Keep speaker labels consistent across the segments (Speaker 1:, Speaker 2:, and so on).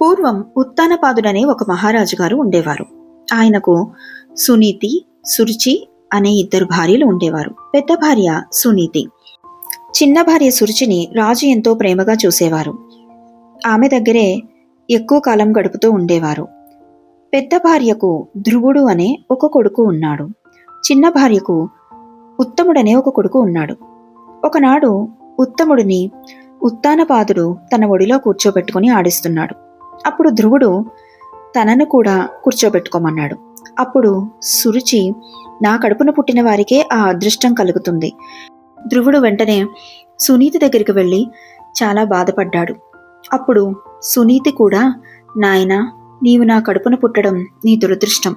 Speaker 1: పూర్వం ఉత్తానపాదుడనే ఒక మహారాజు గారు ఉండేవారు. ఆయనకు సునీతి, సురుచి అనే ఇద్దరు భార్యలు ఉండేవారు. పెద్ద భార్య సునీతి, చిన్న భార్య సురుచిని రాజు ఎంతో ప్రేమగా చూసేవారు. ఆమె దగ్గరే ఎక్కువ కాలం గడుపుతూ ఉండేవారు. పెద్ద భార్యకు ధ్రువుడు అనే ఒక కొడుకు ఉన్నాడు. చిన్న భార్యకు ఉత్తముడనే ఒక కొడుకు ఉన్నాడు. ఒకనాడు ఉత్తముడిని ఉత్తానపాదుడు తన ఒడిలో కూర్చోబెట్టుకుని ఆడిస్తున్నాడు. అప్పుడు ధ్రువుడు తనను కూడా కూర్చోబెట్టుకోమన్నాడు. అప్పుడు సురుచి, నా కడుపున పుట్టిన వారికే ఆ అదృష్టం కలుగుతుంది. ధ్రువుడు వెంటనే సునీతి దగ్గరికి వెళ్ళి చాలా బాధపడ్డాడు. అప్పుడు సునీతి కూడా, నాయనా, నీవు నా కడుపున పుట్టడం నీ దురదృష్టం.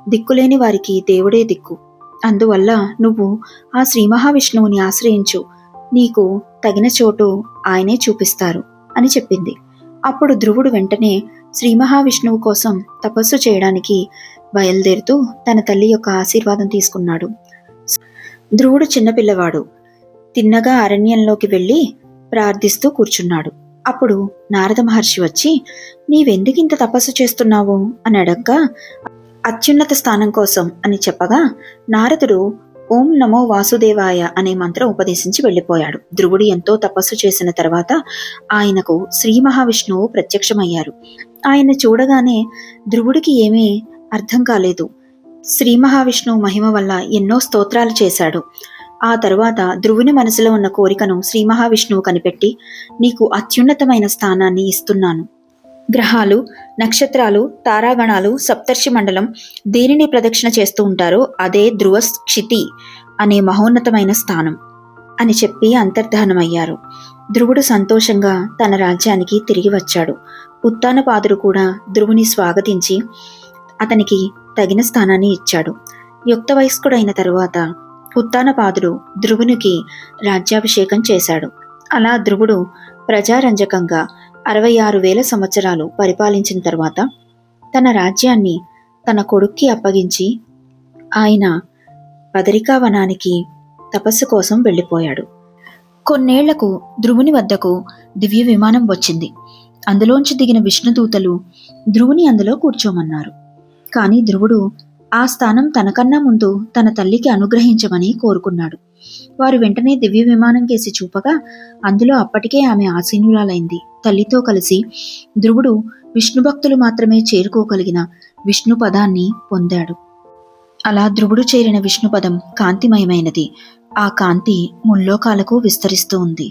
Speaker 1: దిక్కులేని వారికి దేవుడే దిక్కు. అందువల్ల నువ్వు ఆ శ్రీ మహావిష్ణువుని ఆశ్రయించు. నీకు తగిన చోటు ఆయనే చూపిస్తారు అని చెప్పింది. అప్పుడు ధ్రువుడు వెంటనే శ్రీ మహావిష్ణువు కోసం తపస్సు చేయడానికి బయలుదేరుతూ తన తల్లి యొక్క ఆశీర్వాదం తీసుకున్నాడు. ధ్రువుడు చిన్నపిల్లవాడు. తిన్నగా అరణ్యంలోకి వెళ్ళి ప్రార్థిస్తూ కూర్చున్నాడు. అప్పుడు నారద మహర్షి వచ్చి, నీవెందుకింత తపస్సు చేస్తున్నావు అని అడగ్గా, అత్యున్నత స్థానం కోసం అని చెప్పగా, నారదుడు ఓం నమో వాసుదేవాయ అనే మంత్రం ఉపదేశించి వెళ్ళిపోయాడు. ధ్రువుడు ఎంతో తపస్సు చేసిన తర్వాత ఆయనకు శ్రీ మహావిష్ణువు ప్రత్యక్షమయ్యారు. ఆయన చూడగానే ధ్రువుడికి ఏమీ అర్థం కాలేదు. శ్రీ మహావిష్ణువు మహిమ వల్ల ఎన్నో స్తోత్రాలు చేశాడు. ఆ తరువాత ధ్రువుని మనసులో ఉన్న కోరికను శ్రీ మహావిష్ణువు కనిపెట్టి, నీకు అత్యున్నతమైన స్థానాన్ని ఇస్తున్నాను. గ్రహాలు, నక్షత్రాలు, తారాగణాలు, సప్తర్షి మండలం దేనిని ప్రదక్షిణ చేస్తూ ఉంటారో అదే ధ్రువ క్షితి అనే మహోన్నతమైన స్థానం అని చెప్పి అంతర్ధానమయ్యారు. ధ్రువుడు సంతోషంగా తన రాజ్యానికి తిరిగి వచ్చాడు. ఉత్తానపాదుడు కూడా ధ్రువుని స్వాగతించి అతనికి తగిన స్థానాన్ని ఇచ్చాడు. యుక్త వయస్కుడైన తరువాత ఉత్తానపాదుడు ధ్రువునికి రాజ్యాభిషేకం చేశాడు. అలా ధ్రువుడు ప్రజారంజకంగా 66,000 సంవత్సరాలు పరిపాలించిన తర్వాత తన రాజ్యాన్ని తన కొడుక్కి అప్పగించి ఆయన బదరికావనానికి తపస్సు కోసం వెళ్ళిపోయాడు. కొన్నేళ్లకు ధ్రువుని వద్దకు దివ్య విమానం వచ్చింది. అందులోంచి దిగిన విష్ణుదూతలు ధ్రువుని అందులో కూర్చోమన్నారు. కానీ ధ్రువుడు ఆ స్థానం తనకన్నా ముందు తన తల్లికి అనుగ్రహించమని కోరుకున్నాడు. వారు వెంటనే దివ్య విమానం కేసి చూపగా అందులో అప్పటికే ఆమె ఆసీనురాలైంది. తల్లితో కలిసి ధ్రువుడు విష్ణు భక్తులు మాత్రమే చేరుకోగలిగిన విష్ణు పదాన్ని పొందాడు. అలా ధ్రువుడు చేరిన విష్ణుపదం కాంతిమయమైనది. ఆ కాంతి ముల్లోకాలకు విస్తరిస్తూ ఉంది.